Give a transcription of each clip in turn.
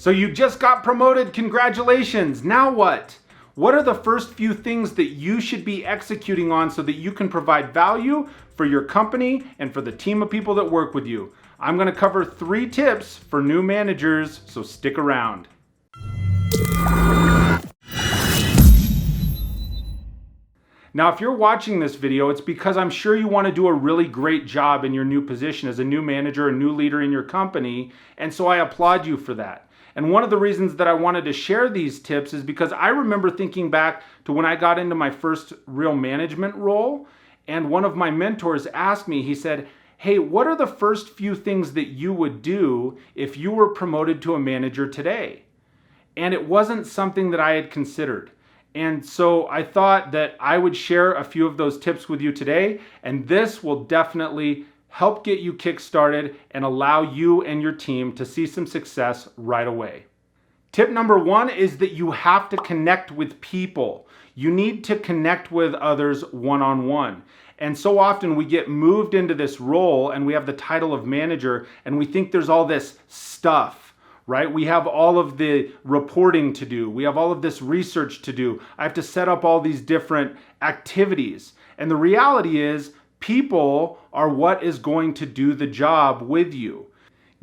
So you just got promoted, congratulations. Now what? What are the first few things that you should be executing on so that you can provide value for your company and for the team of people that work with you? I'm gonna cover 3 tips for new managers, so stick around. Now, if you're watching this video, it's because I'm sure you want to do a really great job in your new position as a new manager, a new leader in your company, and so I applaud you for that. And one of the reasons that I wanted to share these tips is because I remember thinking back to when I got into my first real management role, and one of my mentors asked me, he said, "Hey, what are the first few things that you would do if you were promoted to a manager today?" And it wasn't something that I had considered. And so I thought that I would share a few of those tips with you today, and this will definitely help get you kick-started and allow you and your team to see some success right away. Tip number 1 is that you have to connect with people. You need to connect with others one-on-one. And so often we get moved into this role and we have the title of manager and we think there's all this stuff. Right? We have all of the reporting to do. We have all of this research to do. I have to set up all these different activities. And the reality is, people are what is going to do the job with you.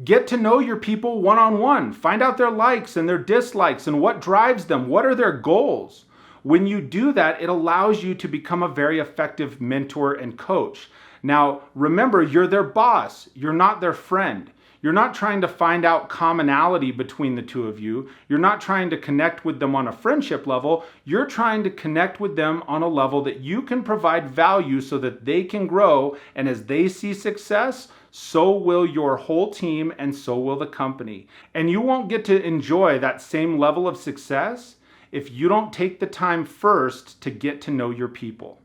Get to know your people one-on-one. Find out their likes and their dislikes and what drives them. What are their goals? When you do that, it allows you to become a very effective mentor and coach. Now, remember, you're their boss. You're not their friend. You're not trying to find out commonality between the two of you. You're not trying to connect with them on a friendship level. You're trying to connect with them on a level that you can provide value so that they can grow. And as they see success, so will your whole team and so will the company. And you won't get to enjoy that same level of success if you don't take the time first to get to know your people.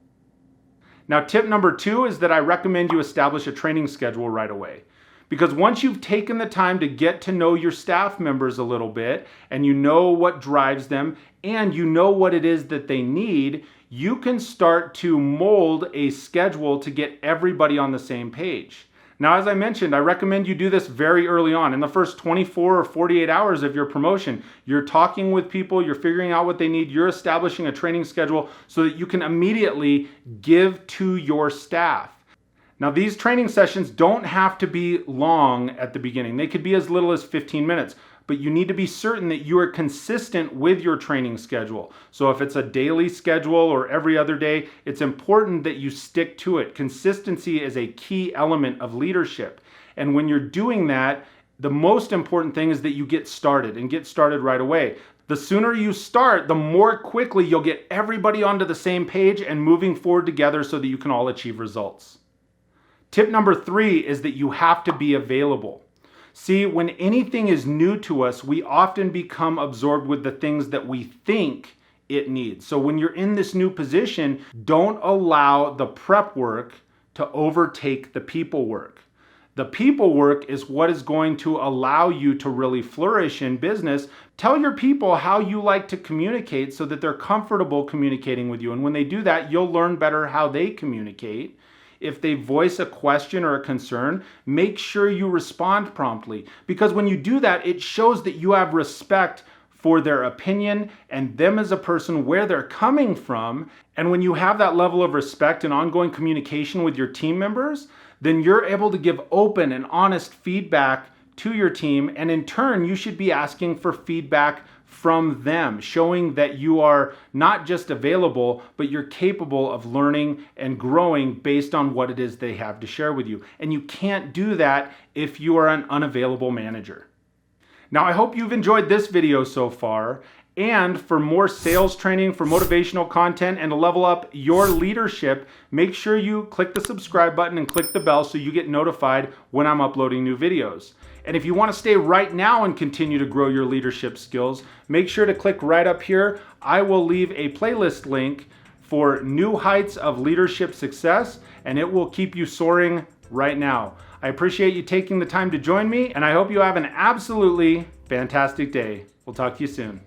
Now, tip number 2 is that I recommend you establish a training schedule right away. Because once you've taken the time to get to know your staff members a little bit, and you know what drives them, and you know what it is that they need, you can start to mold a schedule to get everybody on the same page. Now, as I mentioned, I recommend you do this very early on. In the first 24 or 48 hours of your promotion, you're talking with people, you're figuring out what they need, you're establishing a training schedule so that you can immediately give to your staff. Now, these training sessions don't have to be long at the beginning. They could be as little as 15 minutes, but you need to be certain that you are consistent with your training schedule. So if it's a daily schedule or every other day, it's important that you stick to it. Consistency is a key element of leadership. And when you're doing that, the most important thing is that you get started and get started right away. The sooner you start, the more quickly you'll get everybody onto the same page and moving forward together so that you can all achieve results. Tip number 3 is that you have to be available. See, when anything is new to us, we often become absorbed with the things that we think it needs. So when you're in this new position, don't allow the prep work to overtake the people work. The people work is what is going to allow you to really flourish in business. Tell your people how you like to communicate so that they're comfortable communicating with you. And when they do that, you'll learn better how they communicate. If they voice a question or a concern, make sure you respond promptly. Because when you do that, it shows that you have respect for their opinion and them as a person, where they're coming from. And when you have that level of respect and ongoing communication with your team members, then you're able to give open and honest feedback to your team. And in turn, you should be asking for feedback from them, showing that you are not just available, but you're capable of learning and growing based on what it is they have to share with you. And you can't do that if you are an unavailable manager. Now, I hope you've enjoyed this video so far. And for more sales training, for motivational content, and to level up your leadership, make sure you click the subscribe button and click the bell so you get notified when I'm uploading new videos. And if you want to stay right now and continue to grow your leadership skills, make sure to click right up here. I will leave a playlist link for New Heights of Leadership Success, and it will keep you soaring right now. I appreciate you taking the time to join me, and I hope you have an absolutely fantastic day. We'll talk to you soon.